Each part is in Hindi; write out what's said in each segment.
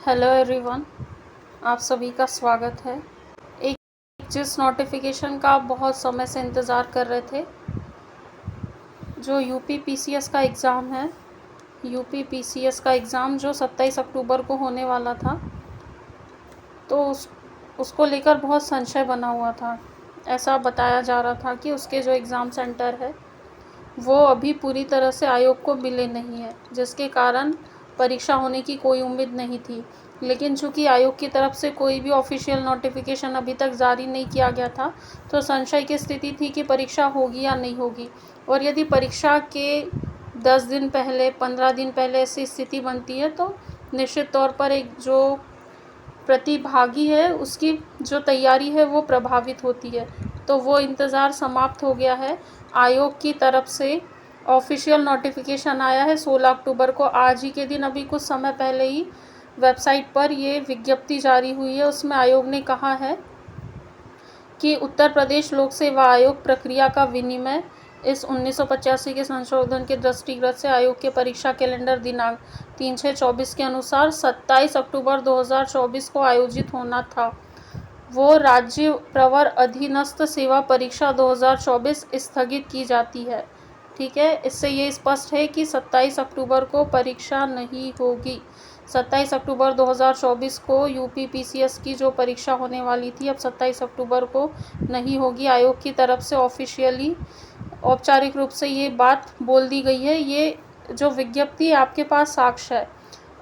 हेलो एवरीवन, आप सभी का स्वागत है। एक जिस नोटिफिकेशन का आप बहुत समय से इंतज़ार कर रहे थे, जो यूपी पीसीएस का एग्ज़ाम है, यूपी पीसीएस का एग्ज़ाम जो 27 अक्टूबर को होने वाला था, तो उसको लेकर बहुत संशय बना हुआ था। ऐसा बताया जा रहा था कि उसके जो एग्ज़ाम सेंटर है वो अभी पूरी तरह से आयोग को मिले नहीं है, जिसके कारण परीक्षा होने की कोई उम्मीद नहीं थी। लेकिन चूंकि आयोग की तरफ से कोई भी ऑफिशियल नोटिफिकेशन अभी तक जारी नहीं किया गया था, तो संशय की स्थिति थी कि परीक्षा होगी या नहीं होगी। और यदि परीक्षा के 10 दिन पहले, 15 दिन पहले ऐसी स्थिति बनती है, तो निश्चित तौर पर एक जो प्रतिभागी है उसकी जो तैयारी है वो प्रभावित होती है। तो वो इंतज़ार समाप्त हो गया है। आयोग की तरफ से ऑफिशियल नोटिफिकेशन आया है 16 अक्टूबर को। आज ही के दिन, अभी कुछ समय पहले ही वेबसाइट पर ये विज्ञप्ति जारी हुई है। उसमें आयोग ने कहा है कि उत्तर प्रदेश लोक सेवा आयोग प्रक्रिया का विनिमय इस 1985 के संशोधन के दृष्टिगत से आयोग के परीक्षा कैलेंडर दिनांक 3/6/24 के अनुसार 27 अक्टूबर 2024 को आयोजित होना था। वो राज्य प्रवर अधीनस्थ सेवा परीक्षा 2024 स्थगित की जाती है। ठीक है, इससे ये स्पष्ट है कि 27 अक्टूबर को परीक्षा नहीं होगी। 27 अक्टूबर 2024 को यूपी पीसीएस की जो परीक्षा होने वाली थी, अब 27 अक्टूबर को नहीं होगी। आयोग की तरफ से ऑफिशियली, औपचारिक रूप से ये बात बोल दी गई है। ये जो विज्ञप्ति आपके पास साक्ष्य है।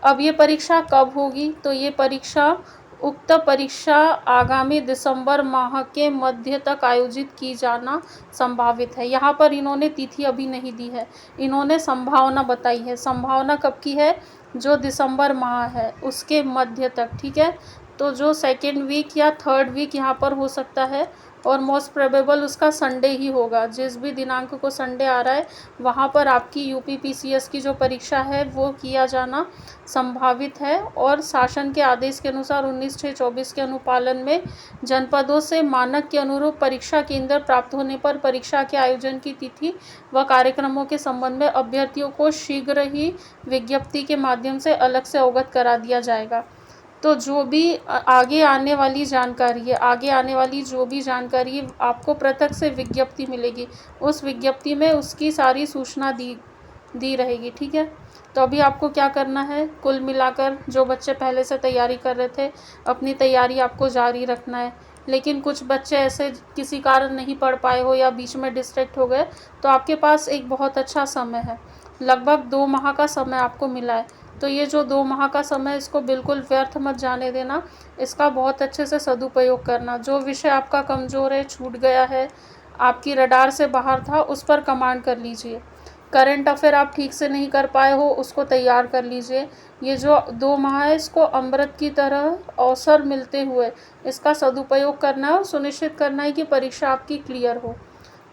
अब ये परीक्षा कब होगी? तो ये परीक्षा, उक्त परीक्षा आगामी दिसंबर माह के मध्य तक आयोजित की जाना संभावित है। यहाँ पर इन्होंने तिथि अभी नहीं दी है, इन्होंने संभावना बताई है। संभावना कब की है? जो दिसंबर माह है उसके मध्य तक। ठीक है, तो जो सेकेंड वीक या थर्ड वीक यहाँ पर हो सकता है, और मोस्ट प्रोबेबल उसका संडे ही होगा। जिस भी दिनांक को संडे आ रहा है वहाँ पर आपकी यूपी पीसीएस की जो परीक्षा है वो किया जाना संभावित है। और शासन के आदेश के अनुसार 19/6/24 के अनुपालन में जनपदों से मानक के अनुरूप परीक्षा केंद्र प्राप्त होने पर परीक्षा के आयोजन की तिथि व कार्यक्रमों के संबंध में अभ्यर्थियों को शीघ्र ही विज्ञप्ति के माध्यम से अलग से अवगत करा दिया जाएगा। तो जो भी आगे आने वाली जानकारी है, आगे आने वाली जो भी जानकारी है, आपको पृथक से विज्ञप्ति मिलेगी। उस विज्ञप्ति में उसकी सारी सूचना दी रहेगी। ठीक है, तो अभी आपको क्या करना है, कुल मिलाकर जो बच्चे पहले से तैयारी कर रहे थे, अपनी तैयारी आपको जारी रखना है। लेकिन कुछ बच्चे ऐसे किसी कारण नहीं पढ़ पाए हो या बीच में डिस्ट्रैक्ट हो गए, तो आपके पास एक बहुत अच्छा समय है। लगभग 2 माह का समय आपको मिला है। तो ये जो 2 माह का समय, इसको बिल्कुल व्यर्थ मत जाने देना। इसका बहुत अच्छे से सदुपयोग करना। जो विषय आपका कमज़ोर है, छूट गया है, आपकी रडार से बाहर था, उस पर कमांड कर लीजिए। करंट अफेयर आप ठीक से नहीं कर पाए हो, उसको तैयार कर लीजिए। ये जो 2 माह है, इसको अमृत की तरह अवसर मिलते हुए इसका सदुपयोग करना है और सुनिश्चित करना है कि परीक्षा आपकी क्लियर हो।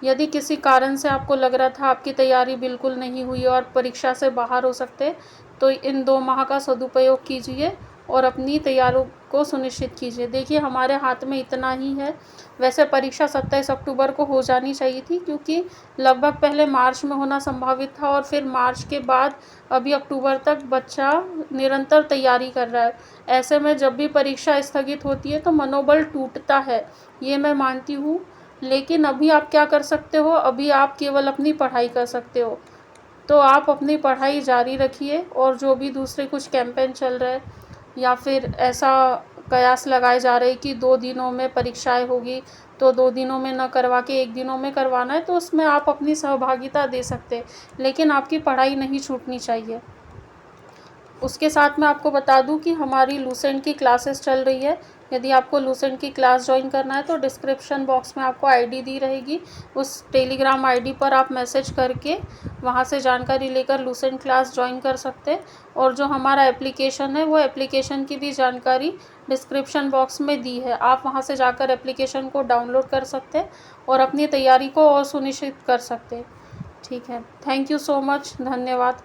यदि किसी कारण से आपको लग रहा था आपकी तैयारी बिल्कुल नहीं हुई और परीक्षा से बाहर हो सकते, तो इन 2 माह का सदुपयोग कीजिए और अपनी तैयारियों को सुनिश्चित कीजिए। देखिए, हमारे हाथ में इतना ही है। वैसे परीक्षा 27 अक्टूबर को हो जानी चाहिए थी, क्योंकि लगभग पहले मार्च में होना संभावित था, और फिर मार्च के बाद अभी अक्टूबर तक बच्चा निरंतर तैयारी कर रहा है। ऐसे में जब भी परीक्षा स्थगित होती है तो मनोबल टूटता है, ये मैं मानती हूँ। लेकिन अभी आप क्या कर सकते हो? अभी आप केवल अपनी पढ़ाई कर सकते हो। तो आप अपनी पढ़ाई जारी रखिए, और जो भी दूसरे कुछ कैंपेन चल रहे हैं या फिर ऐसा कयास लगाए जा रहे हैं कि 2 दिनों में परीक्षाएं होगी, तो 2 दिनों में न करवा के 1 दिनों में करवाना है, तो उसमें आप अपनी सहभागिता दे सकते हैं। लेकिन आपकी पढ़ाई नहीं छूटनी चाहिए। उसके साथ मैं आपको बता दूं कि हमारी लूसेंट की क्लासेस चल रही है। यदि आपको लूसेंट की क्लास ज्वाइन करना है तो डिस्क्रिप्शन बॉक्स में आपको आईडी दी रहेगी। उस टेलीग्राम आईडी पर आप मैसेज करके वहां से जानकारी लेकर लूसेंट क्लास ज्वाइन कर सकते हैं। और जो हमारा एप्लीकेशन है, वो एप्लीकेशन की भी जानकारी डिस्क्रिप्शन बॉक्स में दी है। आप वहां से जाकर एप्लीकेशन को डाउनलोड कर सकते हैं और अपनी तैयारी को और सुनिश्चित कर सकते हैं। ठीक है, थैंक यू सो मच, धन्यवाद।